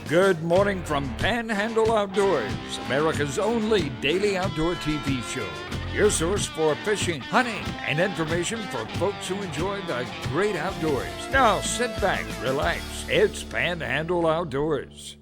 Good morning from Panhandle Outdoors, America's only daily outdoor TV show. Your source for fishing, hunting, and information for folks who enjoy the great outdoors. Now sit back, relax. It's Panhandle Outdoors.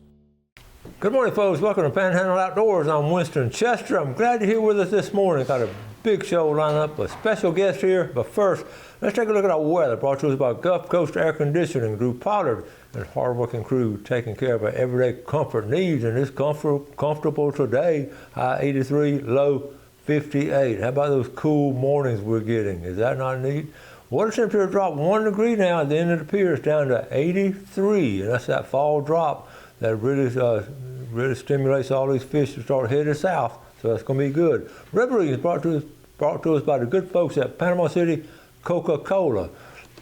Good morning, folks. Welcome to Panhandle Outdoors. I'm Winston Chester. I'm glad you're here with us this morning. Got a big show lined up, a special guest here. But first, let's take a look at our weather. Brought to us by Gulf Coast Air Conditioning, Drew Pollard, and hard-working crew taking care of our everyday comfort needs. And it's comfortable today. High 83, low 58. How about those cool mornings we're getting? Is that not neat? Water temperature dropped 1 degree now at the end of the pier. It's down to 83, and that's that fall drop that really stimulates all these fish to start heading south. So that's going to be good. River is brought to us by the good folks at Panama City Coca-Cola.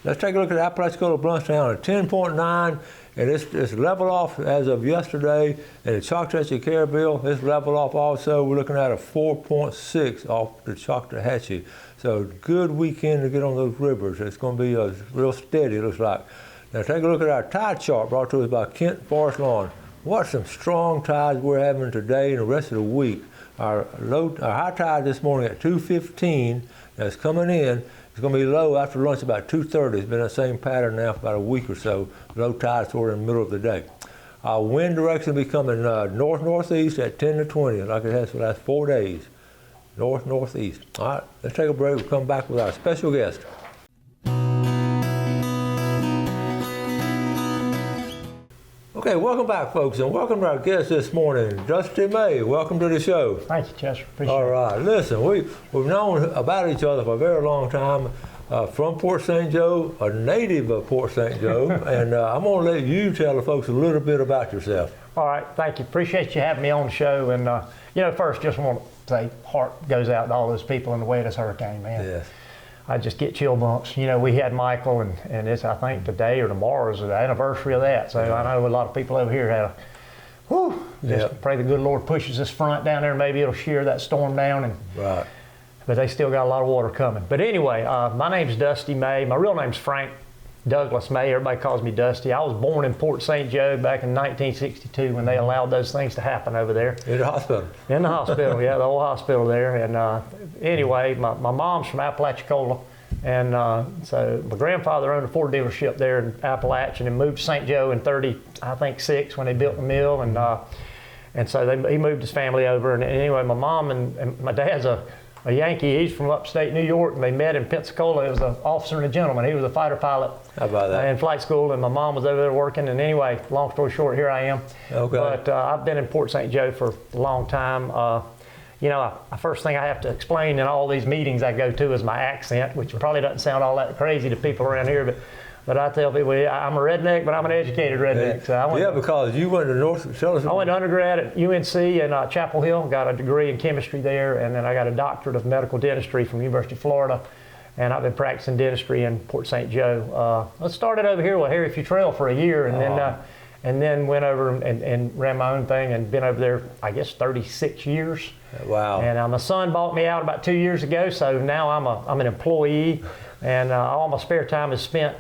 Let's take a look at Apalachicola Bluntstown at 10.9, and it's level off as of yesterday. And the Choctawhatchee Carabelle, it's level off also. We're looking at a 4.6 off the Choctawhatchee. So good weekend to get on those rivers. It's going to be real steady, it looks like. Now take a look at our tide chart brought to us by Kent Forest Lawn. What some strong tides we're having today and the rest of the week. Our high tide this morning at 2:15 that's coming in. It's going to be low after lunch about 2:30. It's been the same pattern now for about a week or so. Low tide sort of in the middle of the day. Our wind direction will be coming north-northeast at 10 to 20, like it has for the last 4 days. North-northeast. All right, let's take a break. We'll come back with our special guest. Okay, welcome back, folks, and welcome to our guest this morning, Dusty May. Welcome to the show. Thank you, Chester. Appreciate it. All right, listen, we've known about each other for a very long time. From Port St. Joe, a native of Port St. Joe, and I'm going to let you tell the folks a little bit about yourself. All right, thank you. Appreciate you having me on the show. And, first, just want to say, heart goes out to all those people in the way of this hurricane, man. Yes. I just get chill bumps. You know, we had Michael, and it's, I think, today or tomorrow is the anniversary of that. So I know a lot of people over here had pray the good Lord pushes this front down there. Maybe it'll shear that storm down. Right. But they still got a lot of water coming. But anyway, my name's Dusty May. My real name's Frank Douglas May. Everybody calls me Dusty. I was born in Port St. Joe back in 1962 when they allowed those things to happen over there. In the hospital? In the hospital, yeah, the old hospital there. And anyway, my mom's from Apalachicola. And so my grandfather owned a Ford dealership there in Appalachian and moved to St. Joe in 36 when they built the mill. And so he moved his family over. And anyway, my mom and my dad's a Yankee. He's from upstate New York, and they met in Pensacola. It was an officer and a gentleman. He was a fighter pilot. How about that? In flight school, and my mom was over there working. And anyway, long story short, here I am. Okay. But I've been in Port St. Joe for a long time. The first thing I have to explain in all these meetings I go to is my accent, which probably doesn't sound all that crazy to people around here, but I tell people I'm a redneck, but I'm an educated redneck. So because you went to North. Tell us. I went to undergrad at UNC in Chapel Hill, got a degree in chemistry there, and then I got a doctorate of medical dentistry from University of Florida, and I've been practicing dentistry in Port St. Joe. I started over here with Harry Futrell for a year, and then went over and ran my own thing, and been over there, I guess, 36 years. Wow. And my son bought me out about 2 years ago, so now I'm an employee. And all my spare time is spent,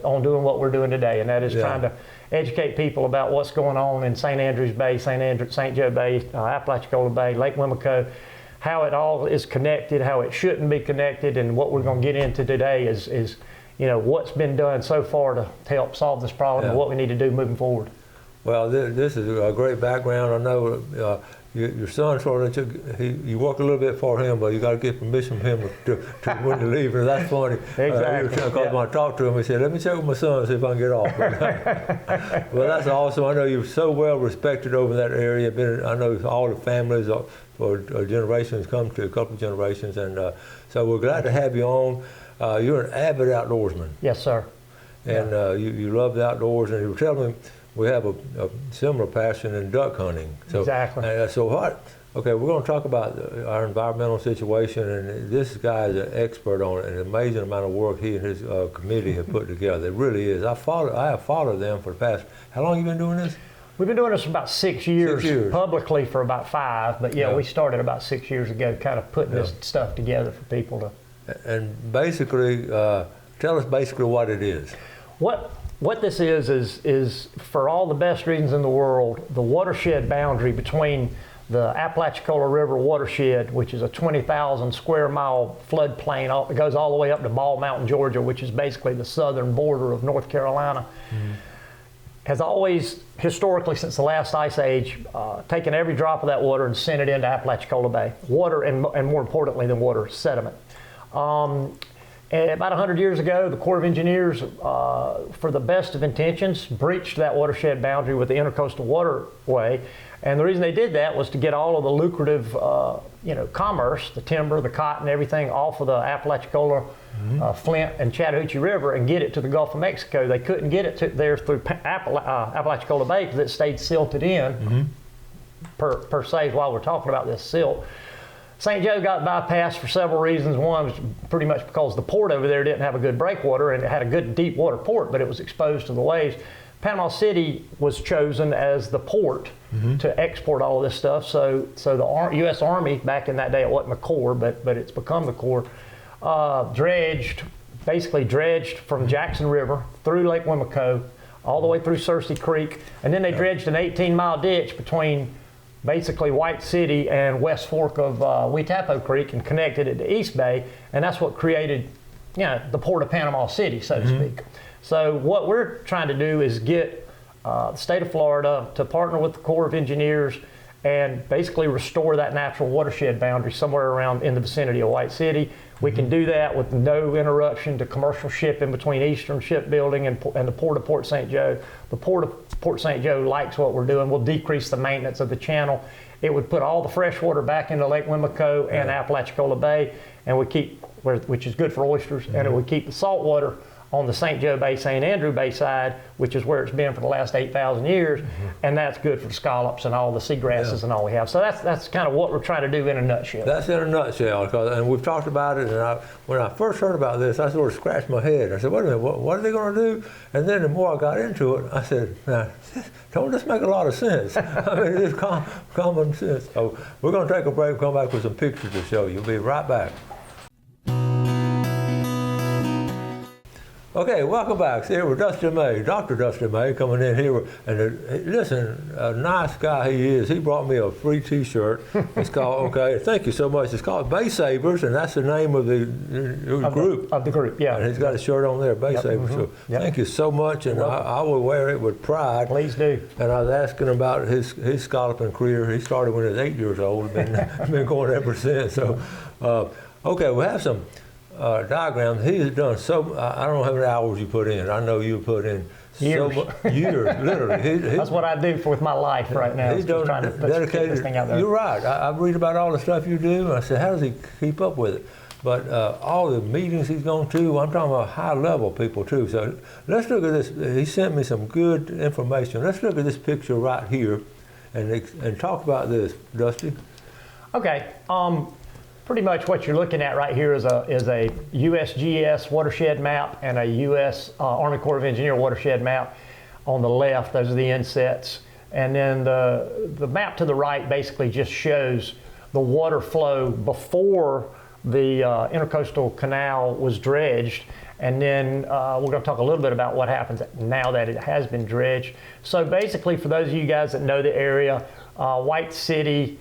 on doing what we're doing today, and that is trying to educate people about what's going on in St. Andrews Bay, St. Joe Bay, Apalachicola Bay, Lake Wimico, how it all is connected, how it shouldn't be connected, and what we're going to get into today is what's been done so far to help solve this problem and what we need to do moving forward. Well, this is a great background. I know your son sort of you work a little bit for him, but you got to get permission from him to when to leave. And that's funny. Exactly. Because when I talked to him, he said, "Let me check with my son and see if I can get off." Well, that's awesome. I know you're so well respected over that area. I know all the families for generations come to a couple of generations, and so we're glad to have you on. You're an avid outdoorsman. Yes, sir. And you love the outdoors, and you were telling me we have a similar passion in duck hunting. So, exactly. Okay, we're going to talk about our environmental situation, and this guy is an expert on it, and an amazing amount of work he and his committee have put together. It really is. I have followed them for the past, how long have you been doing this? We've been doing this for about 6 years. 6 years. Publicly for about 5, but we started about 6 years ago, kind of putting this stuff together for people to. And basically, tell us basically what it is. What what this is for all the best reasons in the world, the watershed boundary between the Apalachicola River watershed, which is a 20,000 square mile floodplain. It goes all the way up to Ball Mountain, Georgia, which is basically the southern border of North Carolina. Has always, historically, since the last ice age, taken every drop of that water and sent it into Apalachicola Bay. Water, and more importantly than water, sediment. And about 100 years ago, the Corps of Engineers, for the best of intentions, breached that watershed boundary with the Intercoastal Waterway. And the reason they did that was to get all of the lucrative, commerce, the timber, the cotton, everything off of the Apalachicola, Flint, and Chattahoochee River and get it to the Gulf of Mexico. They couldn't get it there through Apalachicola Bay because it stayed silted in, per se, while we're talking about this silt. St. Joe got bypassed for several reasons. One was pretty much because the port over there didn't have a good breakwater, and it had a good deep water port, but it was exposed to the waves. Panama City was chosen as the port to export all of this stuff. So the U.S. Army, back in that day, it wasn't the Corps, but it's become the Corps, basically dredged from Jackson River through Lake Wimico, all the way through Searcy Creek, and then they dredged an 18-mile ditch between basically White City and West Fork of Huitapo Creek and connected it to East Bay, and that's what created, the port of Panama City, so to speak. So what we're trying to do is get the state of Florida to partner with the Corps of Engineers and basically restore that natural watershed boundary somewhere around in the vicinity of White City. We can do that with no interruption to commercial shipping between Eastern Shipbuilding and the Port of Port St. Joe. The Port of Port St. Joe likes what we're doing. We'll decrease the maintenance of the channel. It would put all the fresh water back into Lake Wimico and Apalachicola Bay, and which is good for oysters, and it would keep the salt water on the St. Joe Bay, St. Andrew Bay side, which is where it's been for the last 8,000 years, and that's good for the scallops and all the seagrasses and all we have. So that's kind of what we're trying to do in a nutshell. That's in a nutshell, and we've talked about it, and when I first heard about this, I sort of scratched my head. I said, wait a minute, what are they going to do? And then the more I got into it, I said, nah, don't this make a lot of sense? I mean, it's common sense. So we're going to take a break, come back with some pictures to show you. We'll be right back. Okay, welcome back. Here with Dusty May, Dr. Dusty May, coming in here. And listen, a nice guy he is. He brought me a free T-shirt. It's called, thank you so much. It's called Bay Savers, and that's the name of the group. Of the group, yeah. And he's got a shirt on there, Bay Savers. So thank you so much, and I will wear it with pride. Please do. And I was asking about his scalloping career. He started when he was 8 years old, been going ever since. So, okay, we have some diagrams. He's done I don't know how many hours you put in. I know you put in years, years literally. That's what I do with my life right now. He's done trying to put this thing out there. You're right. I read about all the stuff you do, and I said, how does he keep up with it? But all the meetings he's gone to, I'm talking about high-level people too. So let's look at this. He sent me some good information. Let's look at this picture right here, and talk about this, Dusty. Okay. Pretty much what you're looking at right here is a USGS watershed map and a U.S. Army Corps of Engineer watershed map on the left. Those are the insets. And then the map to the right basically just shows the water flow before the Intercoastal Canal was dredged. And then we're going to talk a little bit about what happens now that it has been dredged. So basically, for those of you guys that know the area, White City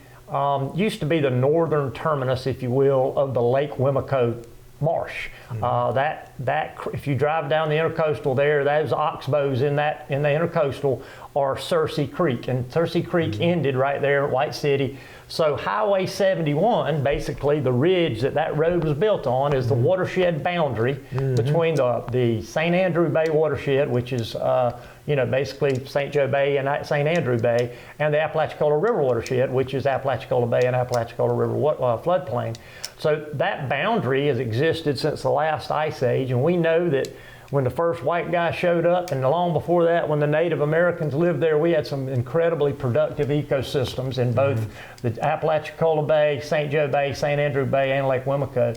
used to be the northern terminus, if you will, of the Lake Wimico marsh. If you drive down the Intercoastal there, those oxbows in the Intercoastal are Searcy Creek, and Searcy Creek ended right there at White City. So Highway 71, basically the ridge that road was built on, is the watershed boundary between the St. Andrew Bay watershed, which is basically St. Joe Bay and St. Andrew Bay, and the Apalachicola River watershed, which is Apalachicola Bay and Apalachicola River floodplain. So that boundary has existed since the last ice age, and we know that when the first white guy showed up, and long before that, when the Native Americans lived there, we had some incredibly productive ecosystems in both the Apalachicola Bay, St. Joe Bay, St. Andrew Bay, and Lake Wimico.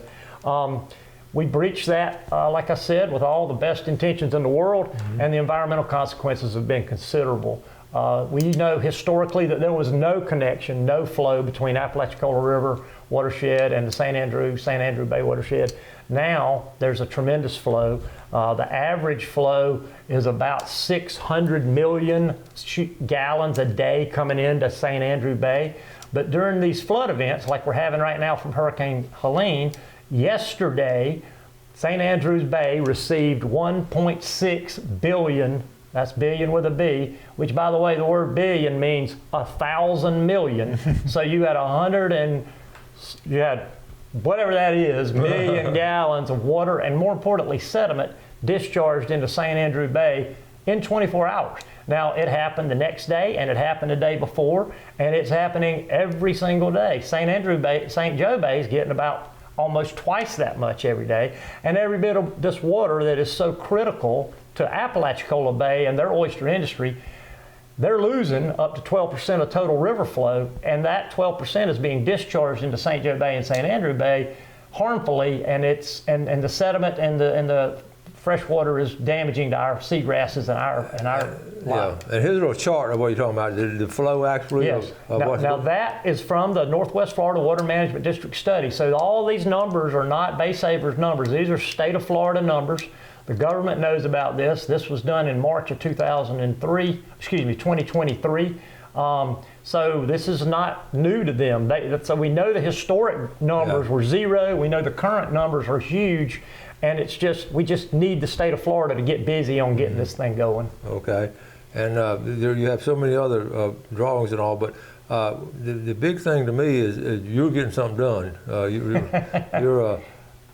We breached that, like I said, with all the best intentions in the world, and the environmental consequences have been considerable. We know historically that there was no connection, no flow between Apalachicola River watershed and the St. Andrew Bay watershed. Now there's a tremendous flow. The average flow is about 600 million gallons a day coming into St. Andrew Bay. But during these flood events, like we're having right now from Hurricane Helene, yesterday, St. Andrews Bay received 1.6 billion, that's billion with a B, which, by the way, the word billion means 1,000 million. So you had you had whatever that is, million gallons of water, and more importantly, sediment discharged into St. Andrew Bay in 24 hours. Now, it happened the next day, and it happened the day before, and it's happening every single day. St. Joe Bay is getting about almost twice that much every day, and every bit of this water that is so critical to Apalachicola Bay and their oyster industry, they're losing up to 12% of total river flow, and that 12% is being discharged into St. Joe Bay and St. Andrew Bay harmfully, and the sediment and the fresh water is damaging to our seagrasses and our life. And here's a little chart of what you're talking about. The flow actually. Yes. Now that is from the Northwest Florida Water Management District study. So all these numbers are not Bay Savers numbers. These are state of Florida numbers. The government knows about this. This was done in March of 2023. So this is not new to them. So we know the historic numbers were zero. We know the current numbers are huge. And we just need the state of Florida to get busy on getting this thing going. Okay. And there you have so many other drawings and all, but the big thing to me is you're getting something done.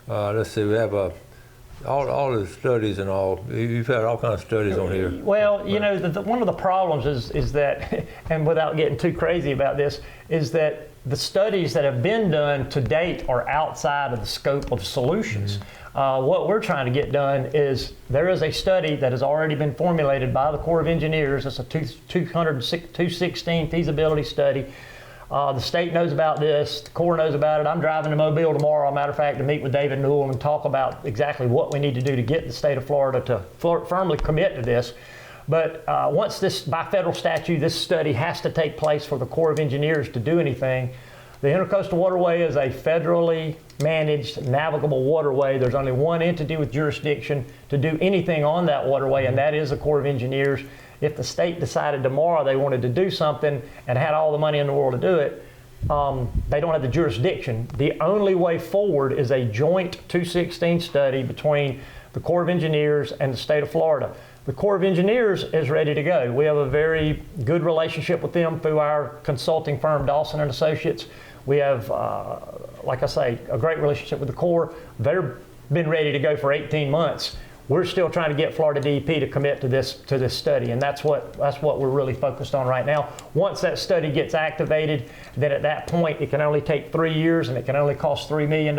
Let's see, we have all the studies and all. You've had all kinds of studies on here. Well, you know, one of the problems is that, and without getting too crazy about this, is that the studies that have been done to date are outside of the scope of solutions. What we're trying to get done is there is a study that has already been formulated by the Corps of Engineers. It's a 216 feasibility study. The state knows about this. The Corps knows about it. I'm driving to Mobile tomorrow, matter of fact, to meet with David Newell and talk about exactly what we need to do to get the state of Florida to firmly commit to this. But once by federal statute, this study has to take place for the Corps of Engineers to do anything. The Intercoastal Waterway is a federally managed navigable waterway. There's only one entity with jurisdiction to do anything on that waterway, and that is the Corps of Engineers. If the state decided tomorrow they wanted to do something and had all the money in the world to do it, they don't have the jurisdiction. The only way forward is a joint 216 study between the Corps of Engineers and the state of Florida. The Corps of Engineers is ready to go. We have a very good relationship with them through our consulting firm, Dawson and Associates. We have, like I say, a great relationship with the Corps. They've been ready to go for 18 months. We're still trying to get Florida DEP to commit to this study, and that's what we're really focused on right now. Once that study gets activated, then at that point it can only take 3 years, and it can only cost $3 million,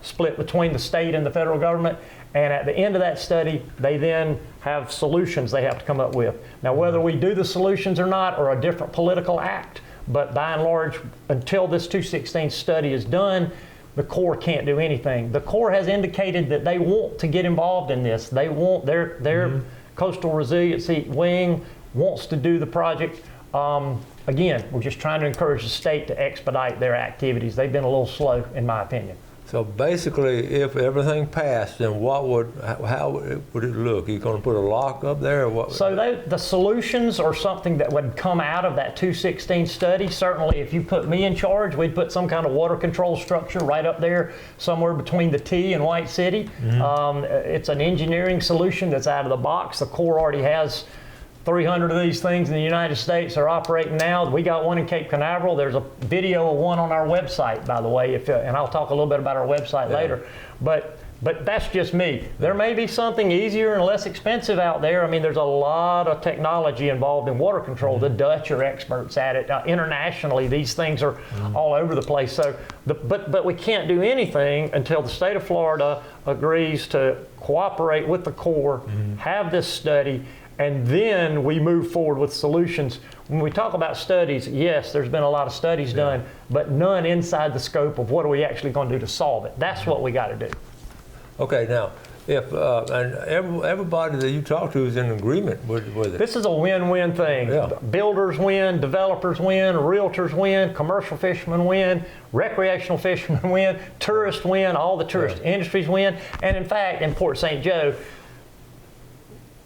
split between the state and the federal government. And at the end of that study, they then have solutions they have to come up with. Now, whether we do the solutions or not, or a different political act, but by and large, until this 216 study is done, the Corps can't do anything. The Corps has indicated that they want to get involved in this. They want their coastal resiliency wing wants to do the project. Again, we're just trying to encourage the state to expedite their activities. They've been a little slow, in my opinion. So basically, if everything passed, then how would it look? Are you going to put a lock up there, or what? So the solutions are something that would come out of that 216 study. Certainly, if you put me in charge, we'd put some kind of water control structure right up there, somewhere between the T and White City. It's an engineering solution that's out of the box. The Corps already has 300 of these things in the United States are operating now. We got one in Cape Canaveral. There's a video of one on our website, by the way, and I'll talk a little bit about our website later. But that's just me. There may be something easier and less expensive out there. I mean, there's a lot of technology involved in water control. The Dutch are experts at it. Internationally, these things are all over the place. So, but we can't do anything until the state of Florida agrees to cooperate with the Corps, have this study, and then we move forward with solutions. When we talk about studies, yes, there's been a lot of studies done, but none inside the scope of what are we actually going to do to solve it. That's what we got to do. Okay, now, if and everybody that you talk to is in agreement with it. This is a win-win thing. Yeah. Builders win, developers win, realtors win, commercial fishermen win, recreational fishermen win, tourists win, all the tourist industries win. And in fact, in Port St. Joe,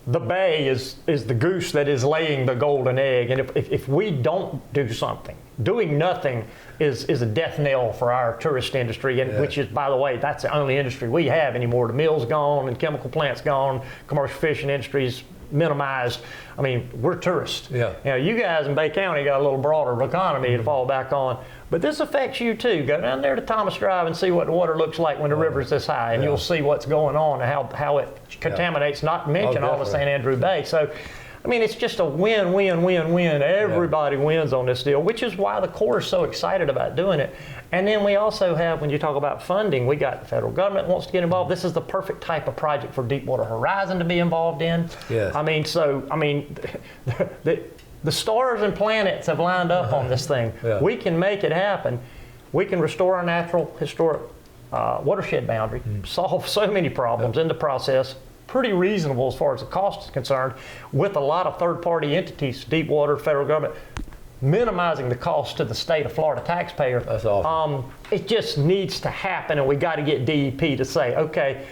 the bay is the goose that is laying the golden egg. And if we don't do something, doing nothing is a death knell for our tourist industry, and which is, by the way, that's the only industry we have anymore. The mill's gone and chemical plants gone, commercial fishing industry's minimized. I mean, we're tourists. Yeah. You know, you guys in Bay County got a little broader economy to fall back on, but this affects you too. Go down there to Thomas Drive and see what the water looks like when the river's this high, and you'll see what's going on and how it contaminates, not to mention all of St. Andrew Bay. So, I mean, it's just a win, win, win, win. Everybody wins on this deal, which is why the Corps is so excited about doing it. And then we also have, when you talk about funding, we got the federal government wants to get involved. This is the perfect type of project for Deepwater Horizon to be involved in. Yes. I mean, the stars and planets have lined up on this thing. Yeah. We can make it happen. We can restore our natural, historic watershed boundary, solve so many problems in the process. Pretty reasonable as far as the cost is concerned, with a lot of third-party entities, Deepwater, federal government, minimizing the cost to the state of Florida taxpayer. That's awesome. It just needs to happen, and we got to get DEP to say, okay,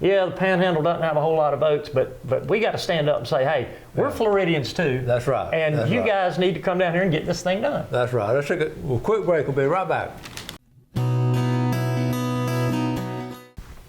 yeah, the Panhandle doesn't have a whole lot of votes, but we got to stand up and say, hey, we're Floridians too. That's right. And That's you right. guys need to come down here and get this thing done. That's right. Let's take a quick break. We'll be right back.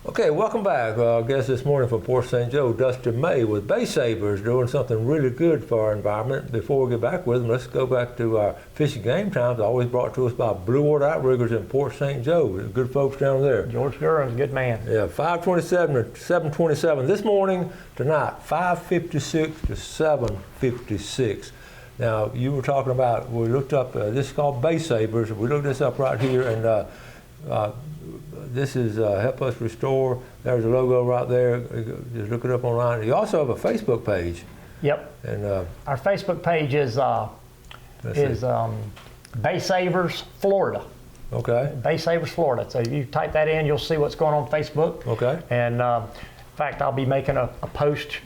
Okay, welcome back. Our guest this morning from Port St. Joe, Dustin May, with Bay Savers, doing something really good for our environment. Before we get back with them, let's go back to our fishing game times, always brought to us by Blue Water Outriggers in Port St. Joe. Good folks down there. George Gurin's a good man. Yeah, 5:27 to 7:27 this morning, tonight, 5:56 to 7:56. Now, you were talking about, we looked up, this is called Bay Savers. We looked this up right here, and this is Help Us Restore. There's a logo right there. Just look it up online. You also have a Facebook page. Yep. And our Facebook page is Bay Savers Florida. Okay. Bay Savers Florida. So you type that in, you'll see what's going on Facebook. Okay. And in fact, I'll be making a post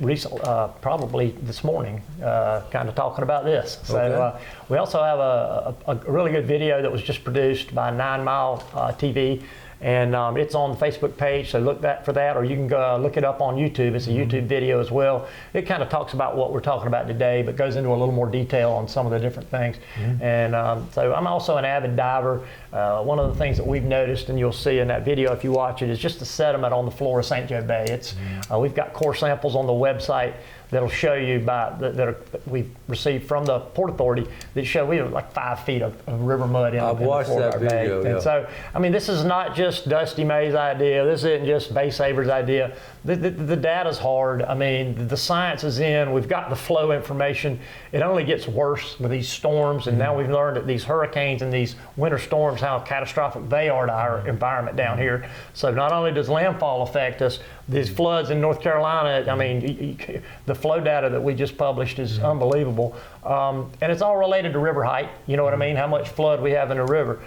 probably this morning, kind of talking about this. So Okay. We also have a really good video that was just produced by 9 Mile TV. And it's on the Facebook page, so look for that, or you can go look it up on YouTube. It's a YouTube video as well. It kind of talks about what we're talking about today, but goes into a little more detail on some of the different things. And so I'm also an avid diver. One of the things that we've noticed, and you'll see in that video if you watch it, is just the sediment on the floor of St. Joe Bay. It's we've got core samples on the website that'll show you that we've received from the Port Authority that show we have like 5 feet of river mud in the floor of our bay. And so, I mean, this is not just Dusty May's idea. This isn't just Bay Savers' idea. The data's hard. I mean, the science is in. We've got the flow information. It only gets worse with these storms, and now we've learned that these hurricanes and these winter storms, how catastrophic they are to our environment down here. So not only does landfall affect us, these floods in North Carolina, I mean, the flow data that we just published is unbelievable. And it's all related to river height, you know what I mean, how much flood we have in the river.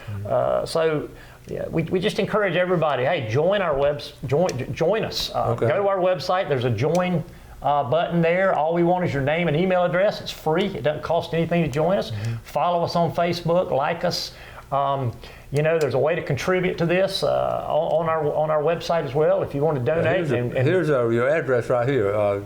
So yeah, we just encourage everybody, hey, join our join us. Okay. Go to our website, there's a join button there. All we want is your name and email address. It's free, it doesn't cost anything to join us. Follow us on Facebook, like us. You know, there's a way to contribute to this on our website as well if you want to donate. Here's your address right here.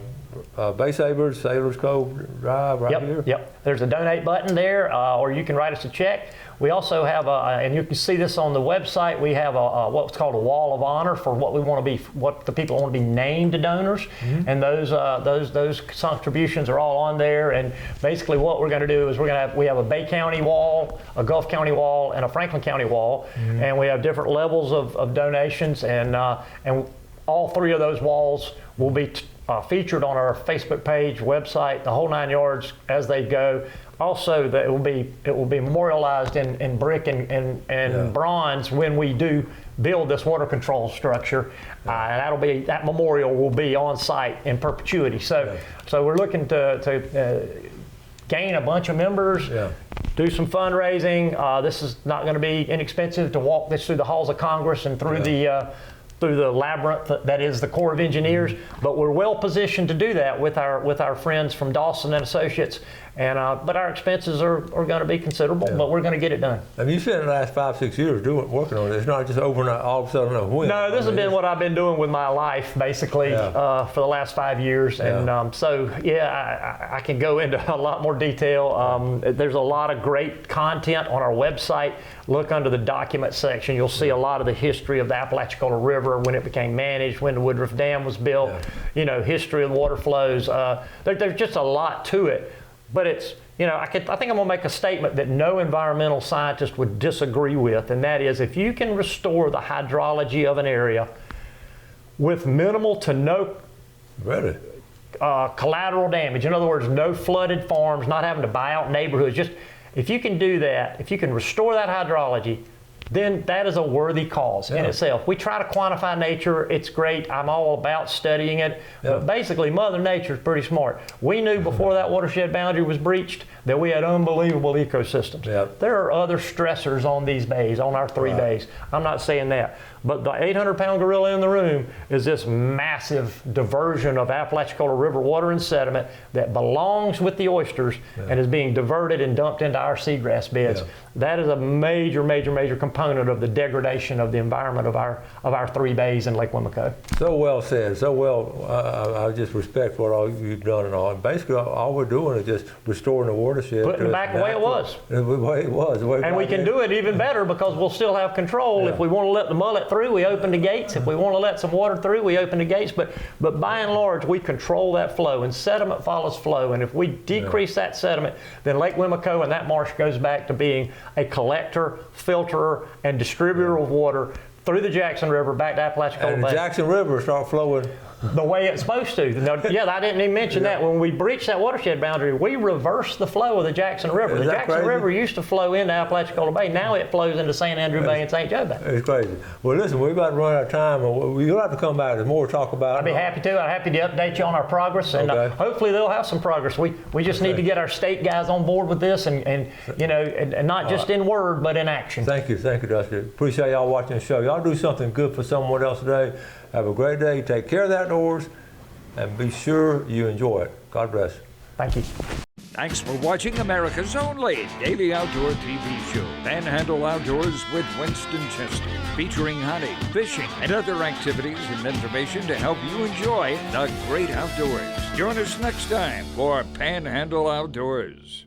Bay Savers, Sailors Cove Drive right here. Yep. There's a donate button there, or you can write us a check. We also have and you can see this on the website. We have what's called a wall of honor for what we want to be, what the people want to be named donors, and those contributions are all on there. And basically, what we're going to do is we have a Bay County wall, a Gulf County wall, and a Franklin County wall, and we have different levels of donations, and all 3 of those walls will be featured on our Facebook page, website, the whole 9 yards as they go. Also, that it will be memorialized in brick and bronze when we do build this water control structure, and that memorial will be on site in perpetuity. So we're looking to gain a bunch of members. Do some fundraising. This is not going to be inexpensive to walk this through the halls of Congress and through through the labyrinth that is the Corps of Engineers, but we're well positioned to do that with our friends from Dawson and Associates. And but our expenses are going to be considerable, but we're going to get it done. And you spent the last 5-6 years working on it. It's not just overnight, all of a sudden a whim. No, this has been what I've been doing with my life, basically, for the last 5 years. And so, yeah, I can go into a lot more detail. There's a lot of great content on our website. Look under the document section. You'll see a lot of the history of the Apalachicola River, when it became managed, when the Woodruff Dam was built, you know, history of the water flows. There's just a lot to it. But it's, you know, I think I'm going to make a statement that no environmental scientist would disagree with, and that is, if you can restore the hydrology of an area with minimal to no collateral damage, in other words, no flooded farms, not having to buy out neighborhoods, just if you can do that, if you can restore that hydrology, then that is a worthy cause in itself. We try to quantify nature. It's great. I'm all about studying it. But basically, Mother Nature is pretty smart. We knew before that watershed boundary was breached that we had unbelievable ecosystems. There are other stressors on these bays, on our 3 bays. I'm not saying that. But the 800-pound gorilla in the room is this massive diversion of Apalachicola River water and sediment that belongs with the oysters and is being diverted and dumped into our seagrass beds. That is a major, major, major component of the degradation of the environment of our 3 bays in Lake Wimico. So well said. So well. I just respect what all you've done and all. And basically, all we're doing is just restoring the watershed. Putting it back the way it was. The way it was. And we can do it even better because we'll still have control. If we want to let the mullet through, we open the gates. If we want to let some water through, we open the gates. But by and large, we control that flow, and sediment follows flow. And if we decrease that sediment, then Lake Wimico and that marsh goes back to being a collector, filterer, and distributor of water through the Jackson River back to Apalachicola Bay. And the Jackson River start flowing the way it's supposed to. Now, I didn't even mention that. When we breached that watershed boundary, we reversed the flow of the Jackson River. The Jackson River used to flow into Apalachicola Bay. Now it flows into St. Andrew Bay and St. Joe Bay. It's crazy. Well, listen, we're about to run out of time. You'll have to come back. There's more to talk about. I'd be happy to. I'm happy to update you on our progress, and hopefully they'll have some progress. We just need to get our state guys on board with this, and you know, and not just in word, but in action. Thank you, Dusty. Appreciate y'all watching the show. Y'all do something good for someone else today. Have a great day. Take care of the outdoors, and be sure you enjoy it. God bless. Thank you. Thanks for watching America's only daily outdoor TV show, Panhandle Outdoors with Winston Chester, featuring hunting, fishing, and other activities and information to help you enjoy the great outdoors. Join us next time for Panhandle Outdoors.